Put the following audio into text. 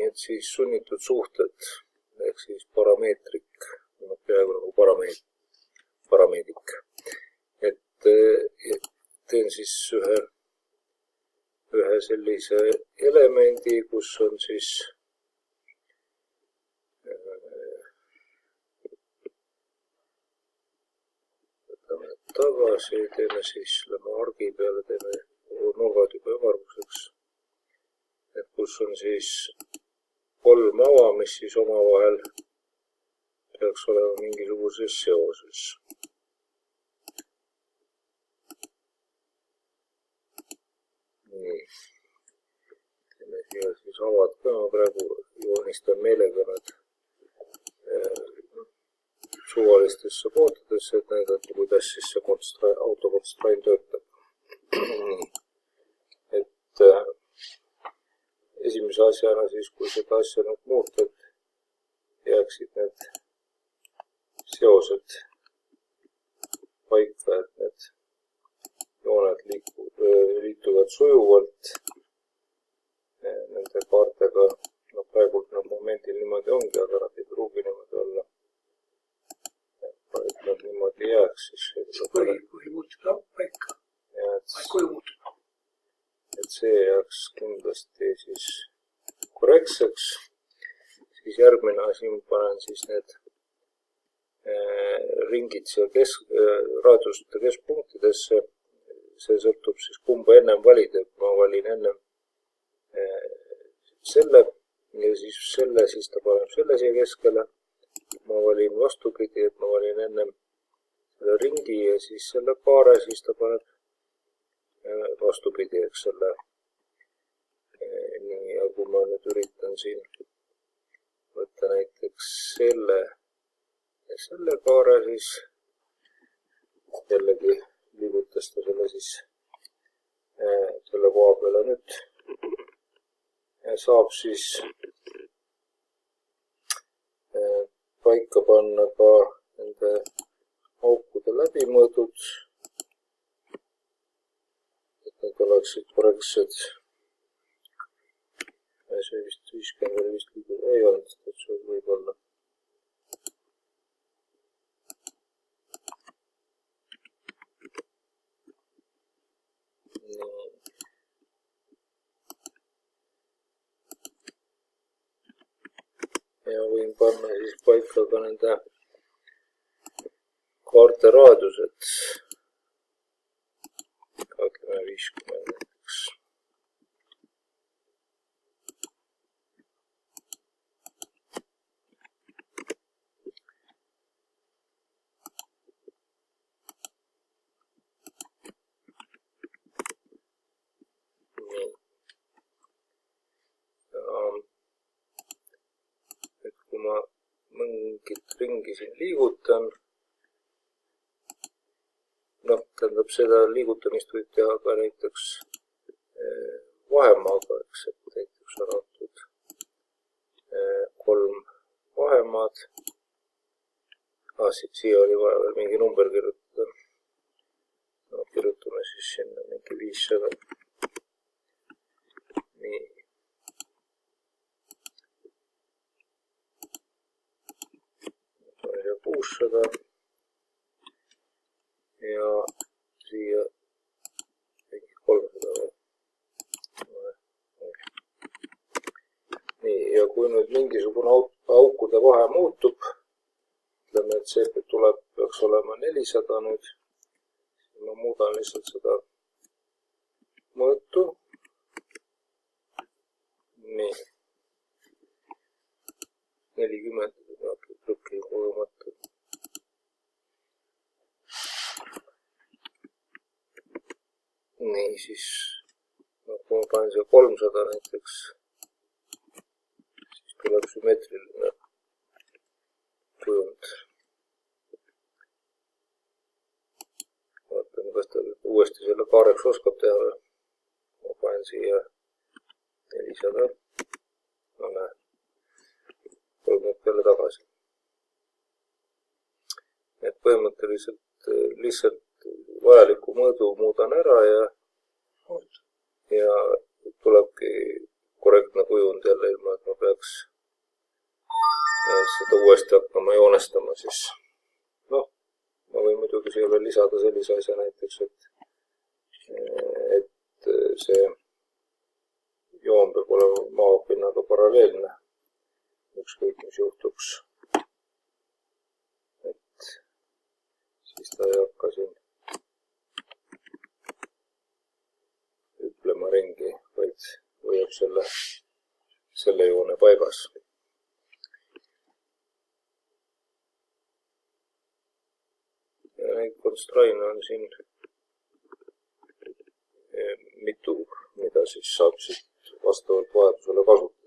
need siis sunnitud suhted ehk siis parameetrik, peaaegu nagu parameedik. Et teen siis ühe sellise elemendi, kus on siis võtame tagasi, teeme siis lähme argi peale, teeme nurgad juba ümmarguseks, et kus on siis 3 ava, mis siis omavahel peaks olema mingisuguses seoses. Nii. Teeme siia siis avad ka, ma praegu joonistan meelega nad suvalistesse kohtadesse, et näidata, kuidas siis see autokonstrain töötab. Et esimese asjana siis, kui seda asja nüüd muuta, et jääksid need seosed paika, et need jooned liituvad sujuvalt nende kaartega. No praegu nad momendil niimoodi ongi, aga nad ei pruugi niimoodi olla. Et nad niimoodi jääks siis. Kui muutub paika, kui muutub. Et see jääks kindlasti siis korrektseks. Siis järgmine asi, ma panen siis need ringid siia raadioste keskpunktidesse. See sõltub siis kumba ennem valida. Ma valin ennem selle ja siis selle, siis ta paneb selle siia keskele. Ma valin vastupidi, et ma valin ennem selle ringi ja siis selle kaare, siis ta paneb vastupidi, eks selle. Nii, ja kui ma nüüd üritan siin võtta näiteks selle ja selle kaare, siis jällegi liigutas ta selle siis selle koha peale nüüd. Saab siis paika panna ka nende aukude läbimõõdud, et need oleksid korrektsed. See vist 50 oli vist liigu ei olnud, et see võib olla. Ja võin panna siis paika ka nende kaarte raadiused. Ütleme 50 näiteks. Kui ma mingit ringi siin liigutan, tähendab seda liigutamist võib teha ka näiteks vahemaaga, eks, et näiteks on antud 3 vahemaad. Siia oli vaja veel mingi number kirjutada. Kirjutame siis sinna mingi 500. Nii. Ja 600 ja siia 300. Nii, ja kui nüüd mingisugune aukude vahe muutub, ütleme, et see peaks olema 400 nüüd, ma muudan lihtsalt seda mõõtu. Nii. 40 trükki kogemata. Nii, siis kui ma panen siia 300 näiteks, siis tuleb sümmeetriline kujund. Vaatame, kas ta uuesti selle kaareks oskab teha. Ma panen siia 400. No näe. 3 peale tagasi. Et põhimõtteliselt lihtsalt vajaliku mõõdu muudan ära ja tulebki korrektne kujund jälle, ilma et ma peaks seda uuesti hakkama joonestama, siis noh, ma võin muidugi siia veel lisada sellise asja näiteks, et see joon peab olema maapinnaga paralleelne, ükskõik mis juhtuks. Et siis ta ei hakka siin hüplema ringi, vaid hoiab selle joone paigas. Ja neid konstraine on siin mitu, mida siis saab siit vastavalt vajadusele kasutada.